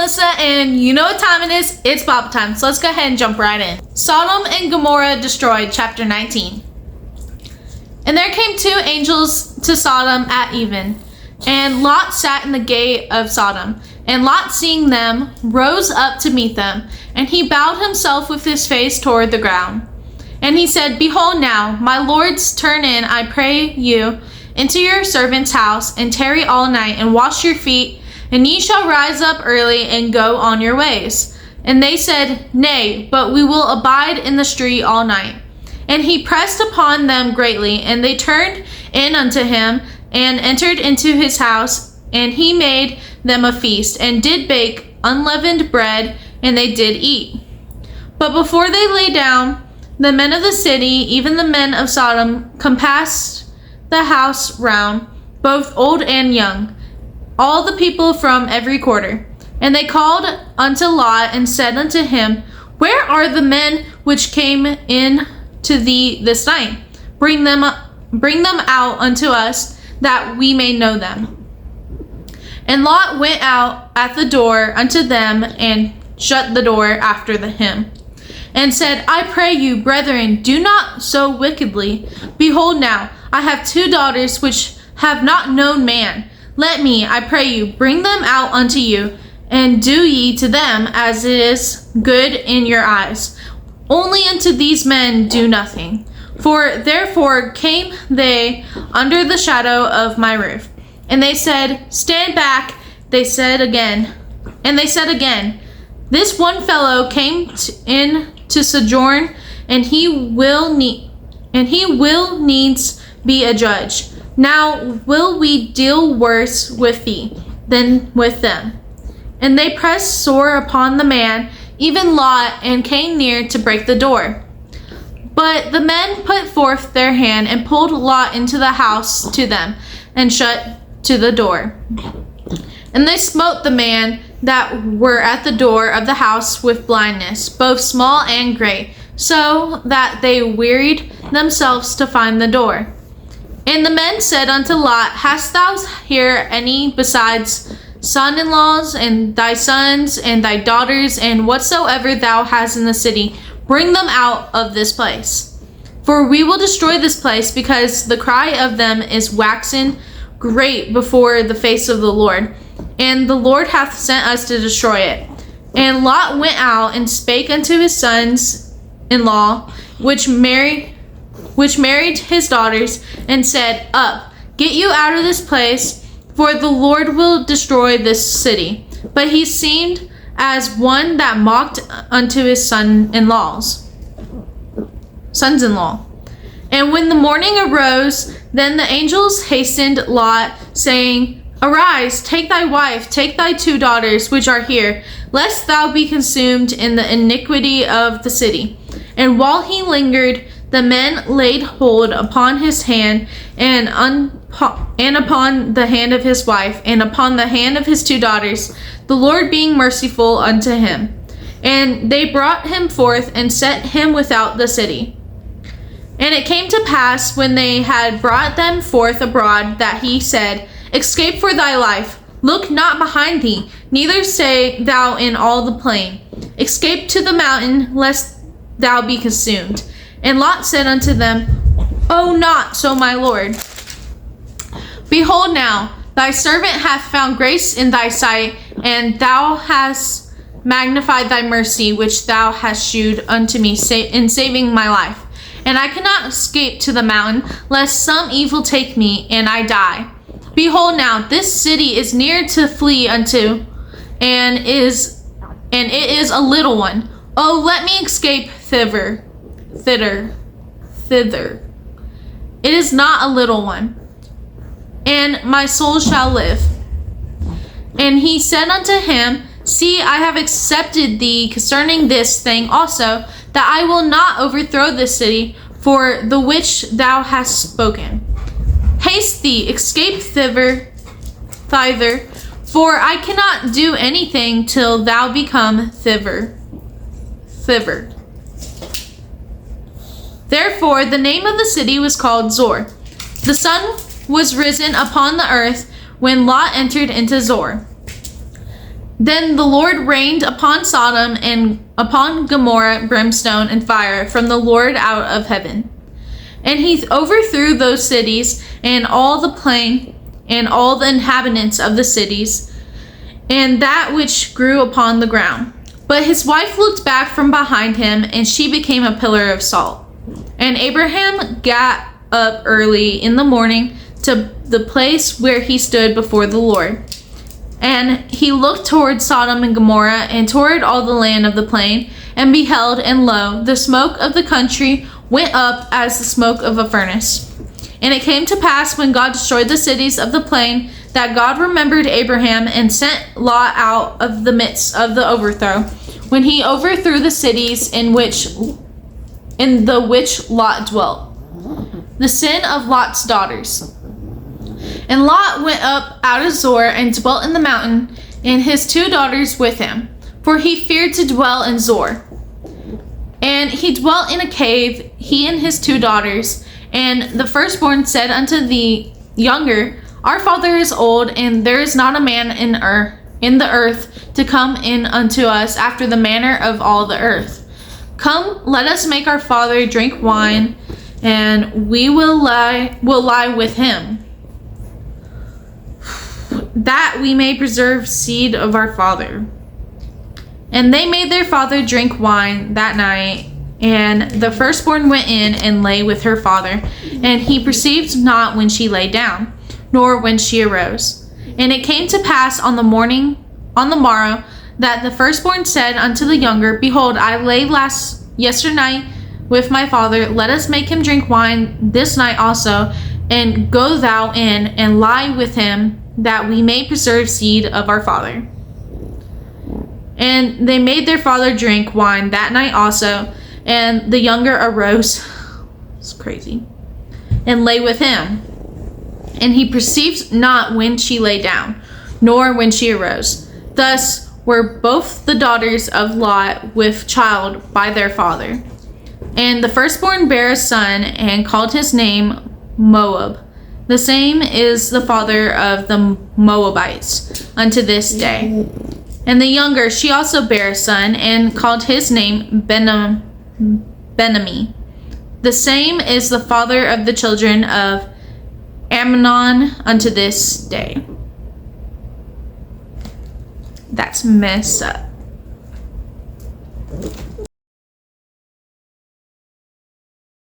Melissa, and you know what time it is. It's Bible time, so let's go ahead and jump right in. Sodom and Gomorrah destroyed, chapter 19. And there came two angels to Sodom at even, and Lot sat in the gate of Sodom. And Lot, seeing them, rose up to meet them, and he bowed himself with his face toward the ground. And he said, Behold now, my lords, turn in, I pray you, into your servant's house, and tarry all night, and wash your feet, and ye shall rise up early, and go on your ways. And they said, Nay, but we will abide in the street all night. And he pressed upon them greatly, and they turned in unto him, and entered into his house, and he made them a feast, and did bake unleavened bread, and they did eat. But before they lay down, the men of the city, even the men of Sodom, compassed the house round, both old and young, all the people from every quarter. And they called unto Lot, and said unto him, Where are the men which came in to thee this night? Bring them out unto us, that we may know them. And Lot went out at the door unto them, and shut the door after him, and said, I pray you, brethren, do not so wickedly. Behold now, I have two daughters which have not known man. Let me, I pray you, bring them out unto you, and do ye to them as is good in your eyes. Only unto these men do nothing. For therefore came they under the shadow of my roof. And they said, Stand back. They said again, This one fellow came in to sojourn, and he will needs be a judge. Now will we deal worse with thee than with them? And they pressed sore upon the man, even Lot, and came near to break the door. But the men put forth their hand, and pulled Lot into the house to them, and shut to the door. And they smote the man that were at the door of the house with blindness, both small and great, so that they wearied themselves to find the door. And the men said unto Lot, Hast thou here any besides son-in-laws, and thy sons, and thy daughters, and whatsoever thou hast in the city? Bring them out of this place. For we will destroy this place, because the cry of them is waxen great before the face of the Lord, and the Lord hath sent us to destroy it. And Lot went out, and spake unto his sons-in-law, which married his daughters, and said, Up, get you out of this place, for the Lord will destroy this city. But he seemed as one that mocked unto his sons-in-law. And when the morning arose, then the angels hastened Lot, saying, Arise, take thy wife, take thy two daughters which are here, lest thou be consumed in the iniquity of the city. And while he lingered, the men laid hold upon his hand, and upon the hand of his wife, and upon the hand of his two daughters, the Lord being merciful unto him. And they brought him forth, and set him without the city. And it came to pass, when they had brought them forth abroad, that he said, Escape for thy life, look not behind thee, neither stay thou in all the plain. Escape to the mountain, lest thou be consumed. And Lot said unto them, Oh, not so, my lord. Behold now, thy servant hath found grace in thy sight, and thou hast magnified thy mercy, which thou hast shewed unto me in saving my life. And I cannot escape to the mountain, lest some evil take me, and I die. Behold now, this city is near to flee unto, and it is a little one. Oh, let me escape thither. It is not a little one, and my soul shall live. And he said unto him, See, I have accepted thee concerning this thing also, that I will not overthrow this city, for the which thou hast spoken. Haste thee, escape thither, for I cannot do anything till thou become thither. Therefore the name of the city was called Zor. The sun was risen upon the earth when Lot entered into Zor. Then the Lord rained upon Sodom and upon Gomorrah brimstone and fire from the Lord out of heaven. And he overthrew those cities and all the plain and all the inhabitants of the cities and that which grew upon the ground. But his wife looked back from behind him, and she became a pillar of salt. And Abraham got up early in the morning to the place where he stood before the Lord. And he looked toward Sodom and Gomorrah and toward all the land of the plain, and beheld, and lo, the smoke of the country went up as the smoke of a furnace. And it came to pass, when God destroyed the cities of the plain, that God remembered Abraham and sent Lot out of the midst of the overthrow, when he overthrew the cities in the which Lot dwelt. The sin of Lot's daughters. And Lot went up out of Zoar and dwelt in the mountain, and his 2 daughters with him, for he feared to dwell in Zoar. And he dwelt in a cave, he and his 2 daughters. And the firstborn said unto the younger, Our father is old, and there is not a man in the earth to come in unto us after the manner of all the earth. Come, let us make our father drink wine, and we will lie with him, that we may preserve seed of our father. And they made their father drink wine that night, and the firstborn went in and lay with her father, and he perceived not when she lay down, nor when she arose. And it came to pass on the morrow, that the firstborn said unto the younger, Behold, I lay yesternight with my father, let us make him drink wine this night also, and go thou in and lie with him, that we may preserve seed of our father. And they made their father drink wine that night also, and the younger arose, it's crazy, and lay with him. And he perceived not when she lay down, nor when she arose. Thus were both the daughters of Lot with child by their father. And the firstborn bare a son, and called his name Moab. The same is the father of the Moabites unto this day. And the younger, she also bare a son, and called his name Benami. The same is the father of the children of Amnon unto this day. That's messed up.